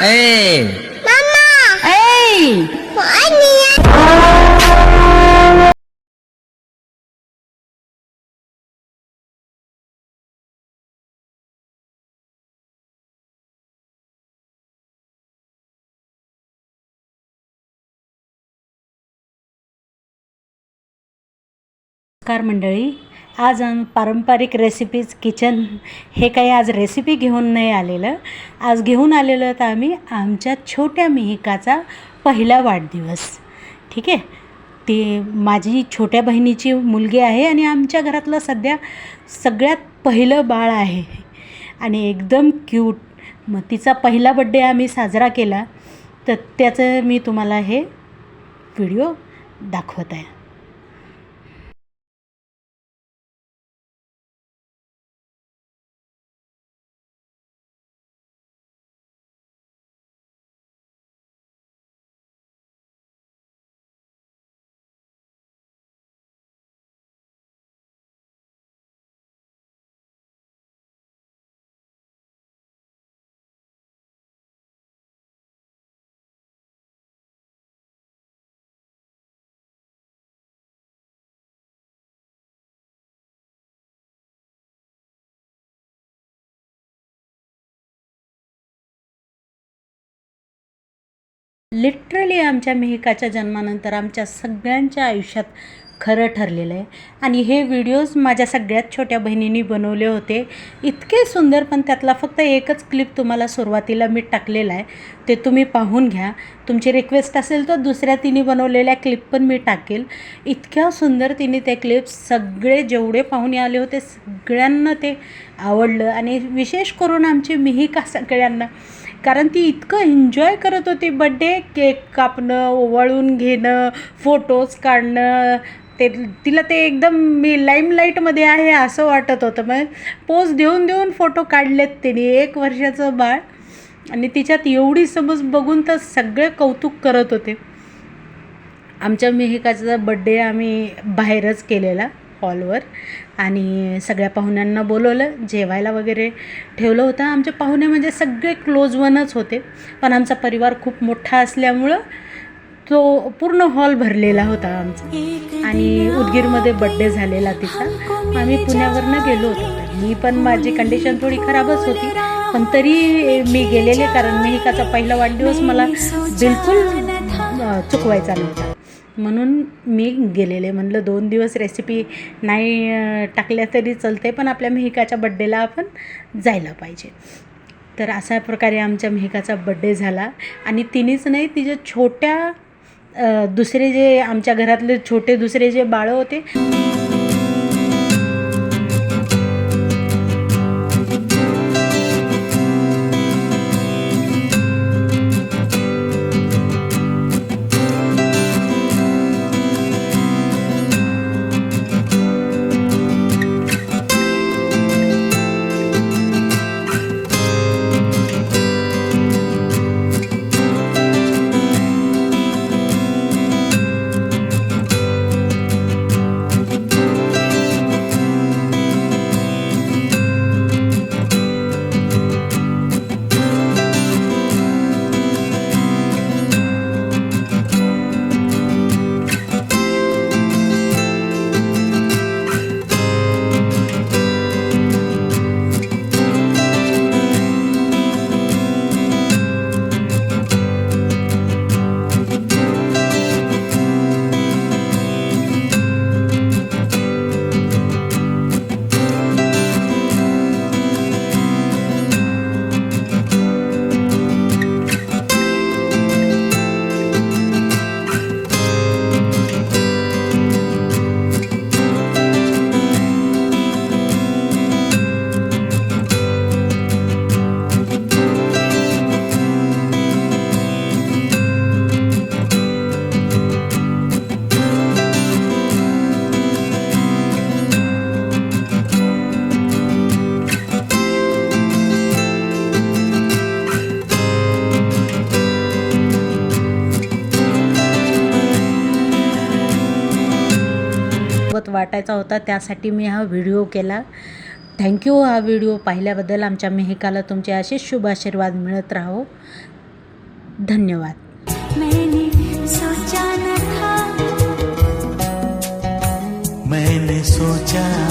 ए Hey! नमस्कार मंडळी, आज पारंपरिक रेसिपीज किचन हे काही आज रेसिपी घेऊन नाही आलेलं. आज घेऊन आलेलो तर आम्ही आमच्या छोट्या मिहिकाचा पहिला वाढदिवस. ठीक आहे, ती माझी छोट्या बहिणीची मुलगी आहे आणि आमच्या घरातलं सध्या सगळ्यात पहिलं बाळ आहे आणि एकदम क्यूट. मग तिचा पहिला बड्डे आम्ही साजरा केला, तर त्याचं मी तुम्हाला हे व्हिडिओ दाखवत आहे. लिटरली आमच्या मिहिकाच्या जन्मानंतर आमच्या सगळ्यांच्या आयुष्यात खरं ठरलेलं आहे. आणि हे व्हिडिओज माझ्या सगळ्यात छोट्या बहिणींनी बनवले होते, इतके सुंदर. पण त्यातला फक्त एकच क्लिप तुम्हाला सुरुवातीला मी टाकलेला आहे, ते तुम्ही पाहून घ्या. तुमची रिक्वेस्ट असेल तर दुसऱ्या तिने बनवलेल्या क्लिप पण मी टाकेल. इतक्या सुंदर तिने ते क्लिप्स, सगळे जेवढे पाहुणे आले होते सगळ्यांना ते आवडलं. आणि विशेष करून आमची मिहिका सगळ्यांना, कारण ती इतकं एन्जॉय करत होती बड्डे. केक कापणं, ओवाळून घेणं, फोटोज काढणं, ते तिला ते एकदम मी लाईमलाईटमध्ये आहे असं वाटत होतं. मग पोज देऊन देऊन फोटो काढलेत तिने. 1 वर्षाचं बाळ आणि तिच्यात एवढी समज बघून तर सगळे कौतुक करत होते. आमच्या मिहिकाचा बड्डे आम्ही बाहेरच केलेला, हॉलवर, आणि सगळ्या पाहुण्यांना बोलवलं, जेवायला वगैरे ठेवलं होतं. आमचे पाहुणे म्हणजे सगळे क्लोज वनच होते, पण आमचा परिवार खूप मोठा असल्यामुळं तो पूर्ण हॉल भरलेला होता आमचा. आणि उदगीरमध्ये बड्डे झालेला तिचा. आम्ही पुण्यावरनं गेलो होतो. मी पण, माझी कंडिशन थोडी खराबच होती, पण तरी मी गेलेले, कारण मिहिकाचा पहिला वाढदिवस मला बिलकुल चुकवायचा नव्हता. म्हणून मी गेलेले. म्हणलं 2 दिवस रेसिपी नाही टाकल्या तरी चालते, पण आपल्या मिहिकाच्या बड्डेला आपण जायला पाहिजे. तर अशा प्रकारे आमच्या मिहिकाचा बड्डे झाला. आणि तिनेच नाही, तिच्या छोट्या दुसरे जे आमच्या घरातले छोटे दुसरे जे बाळं होते, वाटायचा होता, त्यासाठी मी हा व्हिडिओ केला. थँक्यू हा व्हिडिओ पाहिल्याबद्दल. आमच्या मिहिकाला तुमचे असेच शुभ आशीर्वाद मिळत राहो. धन्यवाद. मैंने सोचा